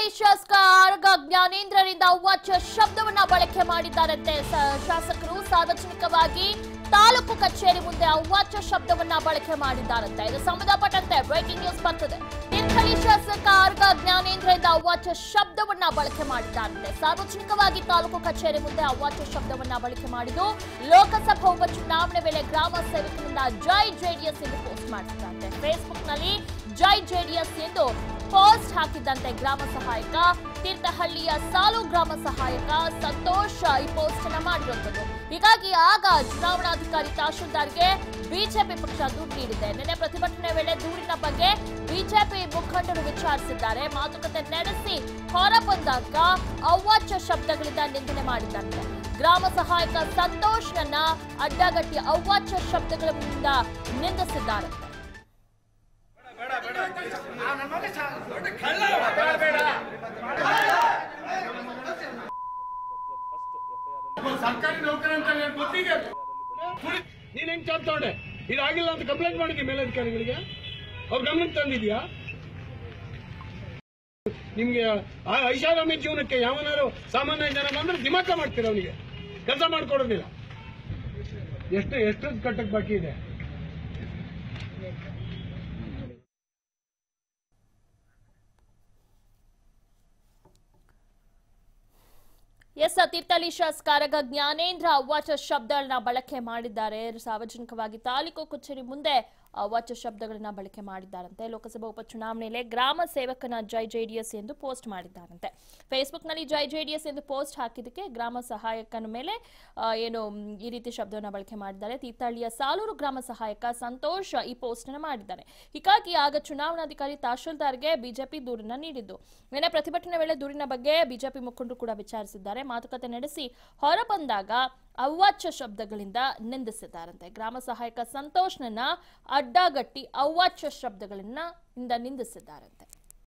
ತೀರ್ಥಹಳ್ಳಿ ಶಾಸಕ ಆರಗ ಜ್ಞಾನೇಂದ್ರರಿಂದ ಅವಾಚ್ಯ ಶಬ್ದವನ್ನ ಬಳಕೆ ಮಾಡಿದ್ದಾರಂತೆ ಶಾಸಕರು ಸಾರ್ವಜನಿಕವಾಗಿ ತಾಲೂಕು ಕಚೇರಿ ಮುಂದೆ ಅವಾಚ್ಯ ಶಬ್ದವನ್ನ ಬಳಕೆ ಮಾಡಿದ್ದಾರಂತೆ ಇದು ಸಂಬಂಧಪಟ್ಟಂತೆ ಬ್ರೇಕಿಂಗ್ ನ್ಯೂಸ್ ಬರ್ತಿದೆ ತೀರ್ಥಹಳ್ಳಿ ಶಾಸಕ ಆರಗ ಜ್ಞಾನೇಂದ್ರರಿಂದ ಅವಾಚ್ಯ ಶಬ್ದವನ್ನ ಬಳಕೆ ಮಾಡಿದ್ದಾರಂತೆ ಸಾರ್ವಜನಿಕವಾಗಿ ತಾಲೂಕು ಕಚೇರಿ ಮುಂದೆ ಅವಾಚ್ಯ ಶಬ್ದವನ್ನ ಬಳಕೆ ಮಾಡಿದ್ದು ಲೋಕಸಭಾ ಉಪಚುನಾವಣೆ ವೇಳೆ ಗ್ರಾಮ ಸೇವಕರಿಂದ ಜೈ ಜೆಡಿಎಸ್ ಎಂದು ಪೋಸ್ಟ್ ಮಾಡಿದ್ದಾರಂತೆ ಫೇಸ್ಬುಕ್ ನಲ್ಲಿ ಜೈ ಜೆಡಿಎಸ್ ಎಂದು ಪೋಸ್ಟ್ ಹಾಕಿದ್ದಂತೆ ಗ್ರಾಮ ಸಹಾಯಕ ತೀರ್ಥಹಳ್ಳಿಯ ಸಾಲು ಗ್ರಾಮ ಸಹಾಯಕ ಸಂತೋಷ್ ಈ ಪೋಸ್ಟ್ ಅನ್ನ ಮಾಡಿರುವಂತದ್ದು ಹೀಗಾಗಿ ಆಗ ಚುನಾವಣಾಧಿಕಾರಿ ತಹಶೀಲ್ದಾರ್ಗೆ ಬಿಜೆಪಿ ಪಕ್ಷ ದೂರು ನೀಡಿದೆ ನಿನ್ನೆ ಪ್ರತಿಭಟನೆ ವೇಳೆ ದೂರಿನ ಬಗ್ಗೆ ಬಿಜೆಪಿ ಮುಖಂಡರು ವಿಚಾರಿಸಿದ್ದಾರೆ ಮಾತುಕತೆ ನಡೆಸಿ ಹೊರಬಂದಾಗ ಅವಾಚ್ಯ ಶಬ್ದಗಳಿಂದ ನಿಂದನೆ ಮಾಡಿದ್ದಾರೆ ಗ್ರಾಮ ಸಹಾಯಕ ಸಂತೋಷ್ನನ್ನ ಅಡ್ಡಗಟ್ಟಿ ಅವಾಚ್ಯ ಶಬ್ದಗಳಿಂದ ನಿಂದಿಸಿದ್ದಾರೆ ಸರ್ಕಾರಿ ನೌಕರ ಅಂತ ಗೊತ್ತಿದೆ ನೀನ್ ಹೆಂಗ್ ಚಾಪ್ ತಗೊಂಡೆ ಇದಾಗಿಲ್ಲ ಅಂತ ಕಂಪ್ಲೇಂಟ್ ಮಾಡಿದ್ವಿ ಮೇಲಧಿಕಾರಿಗಳಿಗೆ ಅವ್ರ ಗಮನಕ್ಕೆ ತಂದಿದ್ಯಾ ನಿಮ್ಗೆ ಐಷಾರಾಮಿ ಜೀವನಕ್ಕೆ ಯಾವನಾರು ಸಾಮಾನ್ಯ ಜನ ಬಂದ್ರೆ ದಿಮಾಕ ಮಾಡ್ತೀರ ಅವನಿಗೆ ಕೆಲಸ ಮಾಡ್ಕೊಡೋದಿಲ್ಲ ಎಷ್ಟು ಕಟ್ಟಕ್ ಬಾಕಿ ಇದೆ ಎಸ್ ತೀರ್ಥಹಳ್ಳಿ ಶಾಸಕ ಆರಗ ಜ್ಞಾನೇಂದ್ರ ಅವಾಚ್ಯ ಶಬ್ದಗಳನ್ನ ಬಳಕೆ ಮಾಡಿದ್ದಾರೆ ಸಾರ್ವಜನಿಕವಾಗಿ ತಾಲೂಕು ಕಚೇರಿ ಮುಂದೆ ಅವಾಚ್ಯ ಶಬ್ದಗಳನ್ನ ಬಳಕೆ ಮಾಡಿದ್ದಾರಂತೆ ಲೋಕಸಭಾ ಉಪಚುನಾವಣೆಯಲ್ಲಿ ಗ್ರಾಮ ಸೇವಕನ ಜೈ ಜೆಡಿಎಸ್ ಎಂದು ಪೋಸ್ಟ್ ಮಾಡಿದ್ದಾರಂತೆ ಫೇಸ್ಬುಕ್ ನಲ್ಲಿ ಜೈ ಜೆಡಿಎಸ್ ಎಂದು ಪೋಸ್ಟ್ ಹಾಕಿದ್ದಕ್ಕೆ ಗ್ರಾಮ ಸಹಾಯಕನ ಮೇಲೆ ಏನು ಈ ರೀತಿ ಶಬ್ದವನ್ನ ಬಳಕೆ ಮಾಡಿದ್ದಾರೆ ತೀರ್ಥಹಳ್ಳಿಯ ಸಾಲೂರು ಗ್ರಾಮ ಸಹಾಯಕ ಸಂತೋಷ್ ಈ ಪೋಸ್ಟ್ ಅನ್ನು ಮಾಡಿದ್ದಾರೆ ಹೀಗಾಗಿ ಆಗ ಚುನಾವಣಾಧಿಕಾರಿ ತಹಶೀಲ್ದಾರ್ಗೆ ಬಿಜೆಪಿ ದೂರನ್ನ ನೀಡಿದ್ದು ನಿನ್ನೆ ಪ್ರತಿಭಟನೆ ವೇಳೆ ದೂರಿನ ಬಗ್ಗೆ ಬಿಜೆಪಿ ಮುಖಂಡರು ಕೂಡ ವಿಚಾರಿಸಿದ್ದಾರೆ ಮಾತುಕತೆ ನಡೆಸಿ ಹೊರಬಂದಾಗ ಅವಾಚ್ಯ ಶಬ್ದಗಳಿಂದ ನಿಂದಿಸಿದ್ದಾರಂತೆ ಗ್ರಾಮ ಸಹಾಯಕ ಸಂತೋಷ್ನನ್ನ ಅಡ್ಡಗಟ್ಟಿ ಅವಾಚ್ಯ ಶಬ್ದಗಳಿಂದ ನಿಂದಿಸಿದ್ದಾರಂತೆ